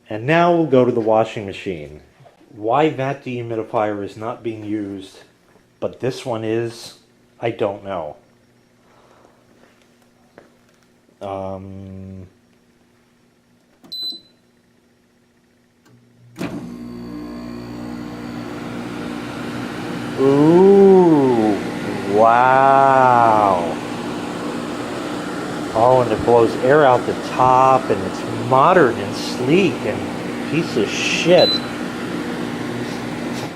And now we'll go to the washing machine. Why that dehumidifier is not being used, but this one is, I don't know. Ooh, wow. Oh, and it blows air out the top, and it's modern and sleek and piece of shit.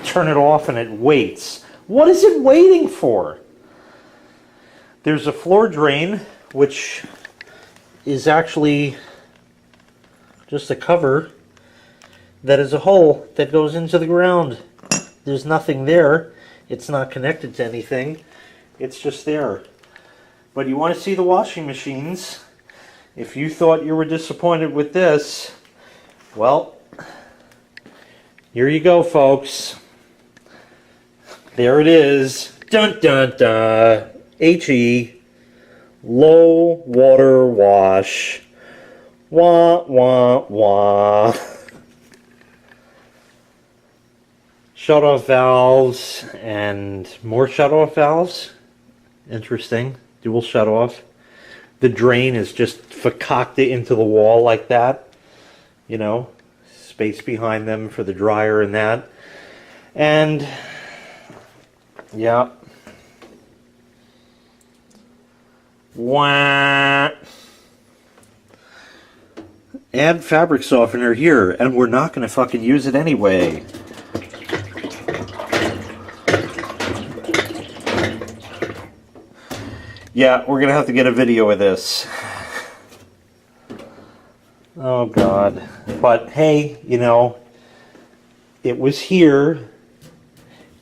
Turn it off and it waits. What is it waiting for? There's a floor drain, which is actually just a cover that is a hole that goes into the ground. There's nothing there. It's not connected to anything. It's just there. But you want to see the washing machines. If you thought you were disappointed with this, well, here you go, folks. There it is. Dun dun dun. HE. Low water wash. Wah wah wah. Shut-off valves and more shut-off valves. Interesting. Dual shut-off. The drain is just concocted into the wall like that. You know, space behind them for the dryer and that. And yeah. Wah. Add fabric softener here, and we're not going to fucking use it anyway. Yeah, we're going to have to get a video of this. Oh, God. But, hey, you know, it was here.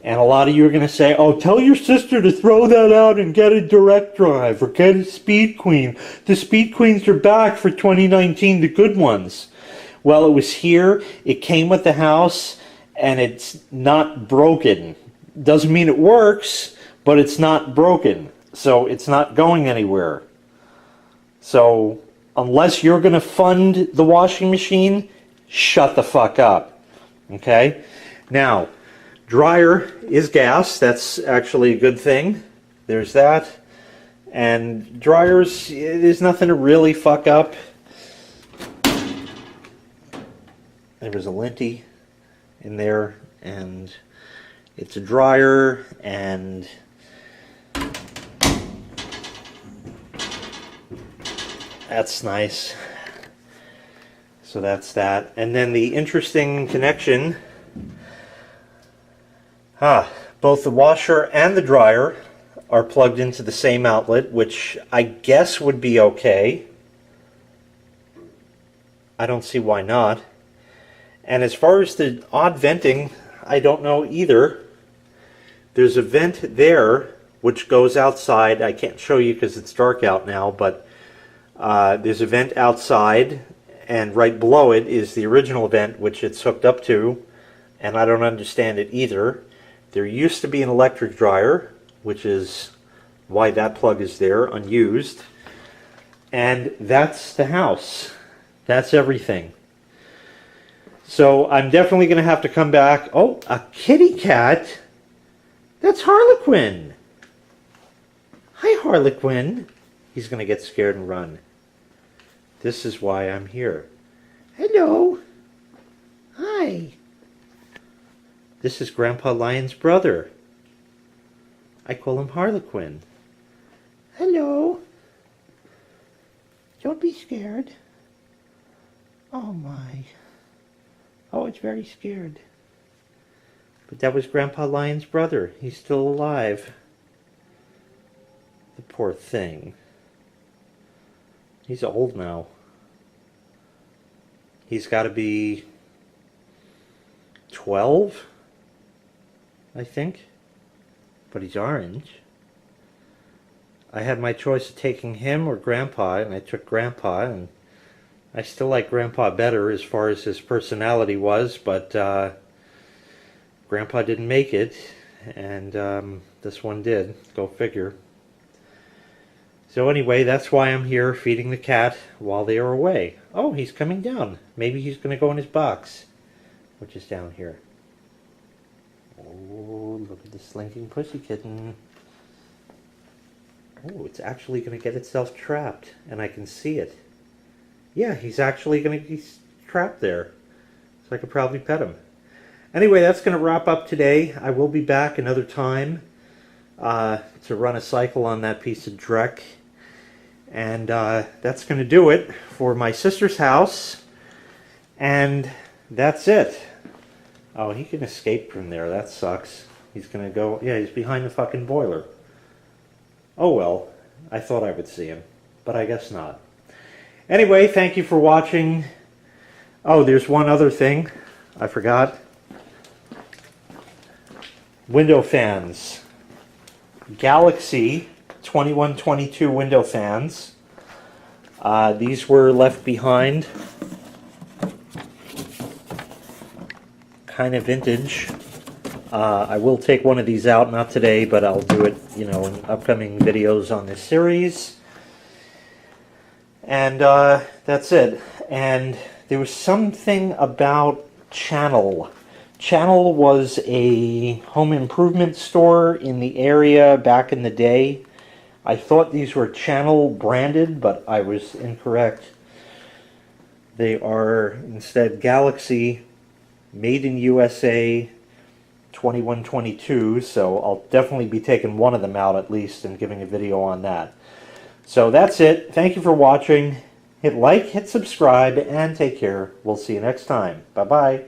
And a lot of you are going to say, oh, tell your sister to throw that out and get a direct drive or get a Speed Queen. The Speed Queens are back for 2019, the good ones. Well, it was here. It came with the house, and it's not broken. Doesn't mean it works, but it's not broken. So it's not going anywhere. So unless you're going to fund the washing machine, shut the fuck up. Okay? Now, dryer is gas. That's actually a good thing. There's that. And dryers, there's nothing to really fuck up. There was a linty in there, and it's a dryer, and that's nice. So that's that. And then the interesting connection, both the washer and the dryer are plugged into the same outlet, which I guess would be okay. I don't see why not. And as far as the odd venting, I don't know either. There's a vent there which goes outside. I can't show you because it's dark out now, but there's a vent outside, and right below it is the original vent which it's hooked up to, and I don't understand it either. There used to be an electric dryer, which is why that plug is there, unused. And that's the house. That's everything. So I'm definitely going to have to come back. Oh, a kitty cat? That's Harlequin. Hi, Harlequin. He's going to get scared and run. This is why I'm here. Hello. Hi. This is Grandpa Lion's brother. I call him Harlequin. Hello. Don't be scared. Oh my. Oh, it's very scared. But that was Grandpa Lion's brother. He's still alive. The poor thing. He's old now. He's got to be 12, I think. But he's orange. I had my choice of taking him or Grandpa, and I took Grandpa, and I still like Grandpa better as far as his personality was, but Grandpa didn't make it, and this one did. Go figure. So anyway, that's why I'm here feeding the cat while they are away. Oh, he's coming down. Maybe he's going to go in his box, which is down here. Oh, look at the slinking pussy kitten. Oh, it's actually going to get itself trapped, and I can see it. Yeah, he's actually going to be trapped there. So I could probably pet him. Anyway, that's going to wrap up today. I will be back another time to run a cycle on that piece of dreck. And that's going to do it for my sister's house. And that's it. Oh, he can escape from there. That sucks. He's going to go... Yeah, he's behind the fucking boiler. Oh well. I thought I would see him. But I guess not. Anyway, thank you for watching. Oh, there's one other thing. I forgot. Window fans. Galaxy 2122 window fans. These were left behind. Kind of vintage. I will take one of these out, not today, but I'll do it, you know, in upcoming videos on this series. And that's it. And there was something about Channel. Channel was a home improvement store in the area back in the day. I thought these were Channel branded, but I was incorrect. They are instead Galaxy, made in USA, 2122, so I'll definitely be taking one of them out at least and giving a video on that. So that's it. Thank you for watching. Hit like, hit subscribe, and take care. We'll see you next time. Bye-bye.